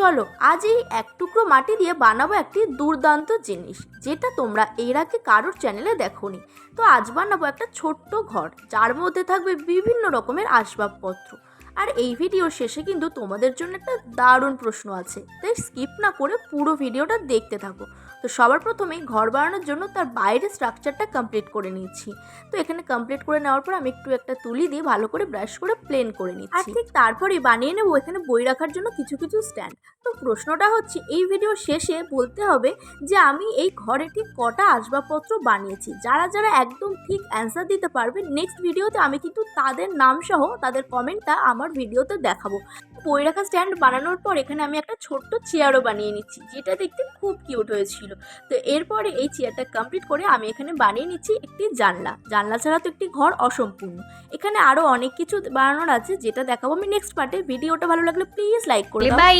চলো আজ এই এক টুকরো মাটি দিয়ে বানাবো একটি দুর্দান্ত জিনিস, যেটা তোমরা এর আগে কারোর চ্যানেলে দেখোনি। তো আজ বানাবো একটা ছোট্ট ঘর, যার মধ্যে থাকবে বিভিন্ন রকমের আসবাবপত্র। আর এই ভিডিও শেষে কিন্তু তোমাদের জন্য একটা দারুণ প্রশ্ন আছে, তাই স্কিপ না করে পুরো ভিডিওটা দেখতে থাকো। তো সবার প্রথমেই ঘর বানানোর জন্য তার বাইরের স্ট্রাকচারটা কমপ্লিট করে নিচ্ছি। তো এখানে কমপ্লিট করে নেওয়ার পর আমি একটু একটা তুলি দিয়ে ভালো করে ব্রাশ করে প্লেন করে নিচ্ছি। আর ঠিক তারপরেই বানিয়ে নেবো এখানে বই রাখার জন্য কিছু কিছু স্ট্যান্ড। তো প্রশ্নটা হচ্ছে, এই ভিডিও শেষে বলতে হবে যে আমি এই ঘরে ঠিক কটা আসবাবপত্র বানিয়েছি। যারা যারা একদম ঠিক অ্যান্সার দিতে পারবে, নেক্সট ভিডিওতে আমি কিন্তু তাদের নাম সহ তাদের কমেন্টটা আমার ভিডিওতে দেখাবো। বই রাখা স্ট্যান্ড বানানোর পর এখানে আমি একটা ছোট্ট চেয়ারও বানিয়ে নিচ্ছি, যেটা দেখতে খুব কিউট হয়েছিল। তো এরপরে এই চেয়ারটা কমপ্লিট করে আমি এখানে বানিয়ে নিচ্ছি একটি জানলা। জানলা ছাড়া তো একটি ঘর অসম্পূর্ণ। এখানে আরও অনেক কিছু বানানোর আছে, যেটা দেখাবো আমি নেক্সট পার্টে। ভিডিওটা ভালো লাগলে প্লিজ লাইক করে দাও। বাই।